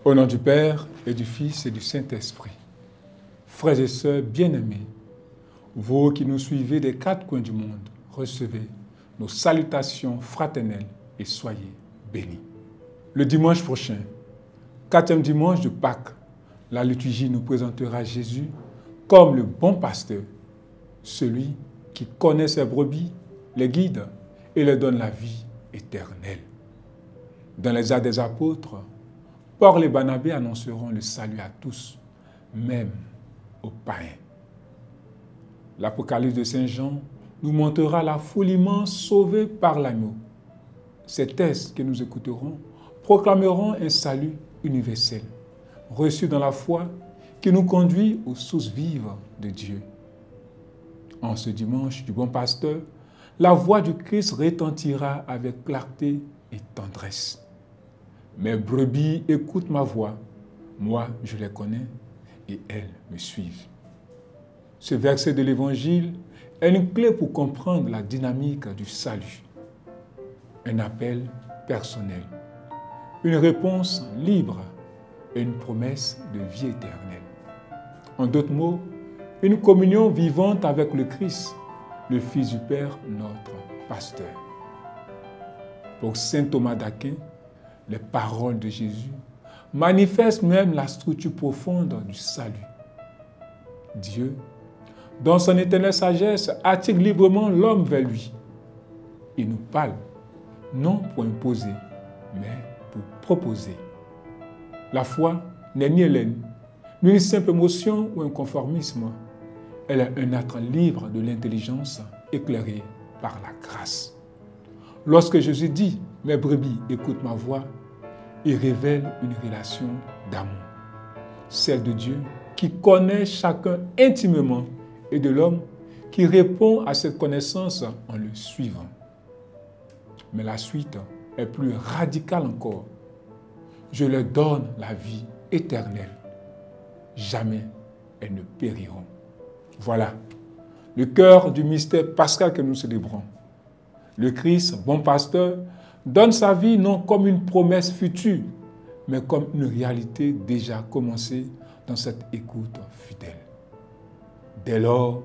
Au nom du Père et du Fils et du Saint-Esprit, frères et sœurs bien-aimés, vous qui nous suivez des quatre coins du monde, recevez nos salutations fraternelles et soyez bénis. Le dimanche prochain, 4e dimanche de Pâques, la liturgie nous présentera Jésus comme le bon pasteur, celui qui connaît ses brebis, les guide et leur donne la vie éternelle. Dans les Actes des Apôtres, Paul et Barnabé annonceront le salut à tous, même aux païens. L'Apocalypse de Saint Jean nous montrera la foule immense sauvée par l'agneau. Ces textes que nous écouterons proclameront un salut universel, reçu dans la foi, qui nous conduit aux sources vives de Dieu. En ce dimanche du bon pasteur, la voix du Christ retentira avec clarté et tendresse. Mes brebis écoutent ma voix, moi je les connais et elles me suivent. Ce verset de l'Évangile est une clé pour comprendre la dynamique du salut. Un appel personnel, une réponse libre et une promesse de vie éternelle. En d'autres mots, une communion vivante avec le Christ, le Fils du Père, notre pasteur. Pour saint Thomas d'Aquin, les paroles de Jésus manifestent même la structure profonde du salut. Dieu, dans son éternelle sagesse, attire librement l'homme vers lui. Il nous parle, non pour imposer, mais pour proposer. La foi n'est ni hélène, ni une simple émotion ou un conformisme. Elle est un acte libre de l'intelligence éclairé par la grâce. Lorsque Jésus dit « Mes brebis écoutent ma voix », il révèle une relation d'amour, celle de Dieu qui connaît chacun intimement et de l'homme qui répond à cette connaissance en le suivant. Mais la suite est plus radicale encore. Je leur donne la vie éternelle. Jamais elles ne périront. Voilà le cœur du mystère pascal que nous célébrons. Le Christ, bon pasteur, donne sa vie non comme une promesse future, mais comme une réalité déjà commencée dans cette écoute fidèle. Dès lors,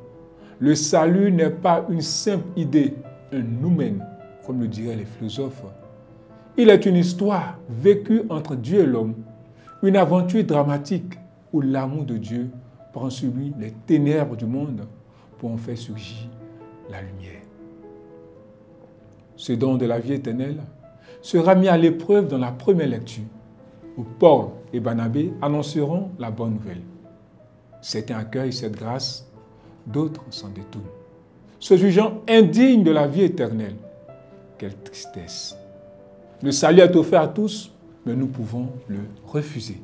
le salut n'est pas une simple idée, un noumen, comme le diraient les philosophes. Il est une histoire vécue entre Dieu et l'homme, une aventure dramatique où l'amour de Dieu prend sur lui les ténèbres du monde pour en faire surgir la lumière. Ce don de la vie éternelle sera mis à l'épreuve dans la première lecture, où Paul et Barnabé annonceront la bonne nouvelle. Certains accueillent cette grâce, d'autres s'en détournent, se jugeant indignes de la vie éternelle. Quelle tristesse! Le salut est offert à tous, mais nous pouvons le refuser.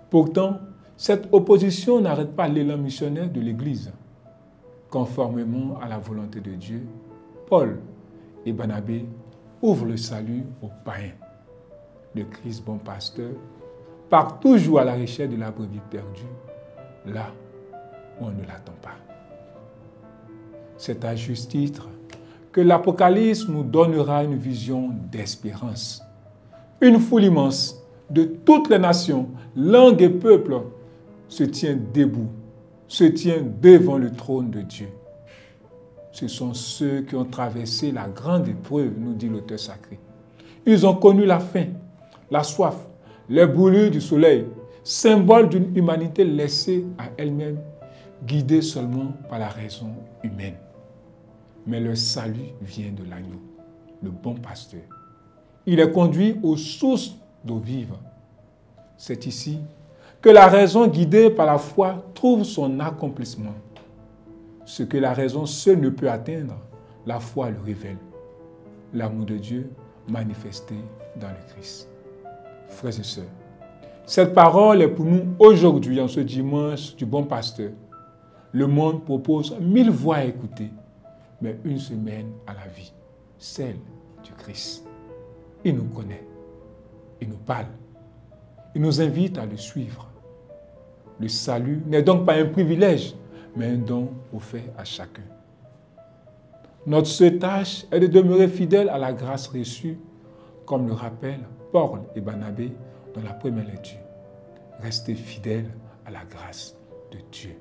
Pourtant, cette opposition n'arrête pas l'élan missionnaire de l'Église. Conformément à la volonté de Dieu, Paul et Barnabé ouvrent le salut aux païens. Le Christ bon pasteur part toujours à la recherche de la brebis perdue, là où on ne l'attend pas. C'est à juste titre que l'Apocalypse nous donnera une vision d'espérance. Une foule immense de toutes les nations, langues et peuples se tient debout, se tient devant le trône de Dieu. Ce sont ceux qui ont traversé la grande épreuve, nous dit l'auteur sacré. Ils ont connu la faim, la soif, les brûlures du soleil, symbole d'une humanité laissée à elle-même, guidée seulement par la raison humaine. Mais leur salut vient de l'agneau, le bon pasteur. Il est conduit aux sources d'eau vive. C'est ici que la raison guidée par la foi trouve son accomplissement. Ce que la raison seule ne peut atteindre, la foi le révèle. L'amour de Dieu manifesté dans le Christ. Frères et sœurs, cette parole est pour nous aujourd'hui, en ce dimanche du bon pasteur. Le monde propose 1000 voix à écouter, mais une semaine à la vie, celle du Christ. Il nous connaît, il nous parle, il nous invite à le suivre. Le salut n'est donc pas un privilège, mais un don offert à chacun. Notre seule tâche est de demeurer fidèle à la grâce reçue, comme le rappellent Paul et Barnabé dans la première lecture. Restez fidèles à la grâce de Dieu.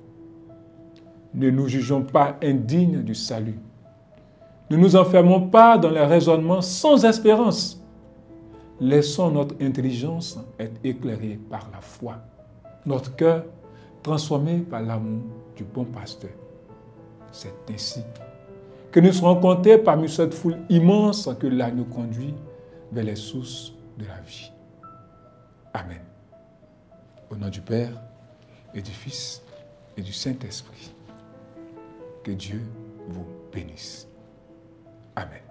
Ne nous jugeons pas indignes du salut. Ne nous enfermons pas dans les raisonnements sans espérance. Laissons notre intelligence être éclairée par la foi, notre cœur transformé par l'amour du bon pasteur. C'est ainsi que nous serons comptés parmi cette foule immense que l'agneau conduit vers les sources de la vie. Amen. Au nom du Père et du Fils et du Saint-Esprit, que Dieu vous bénisse. Amen.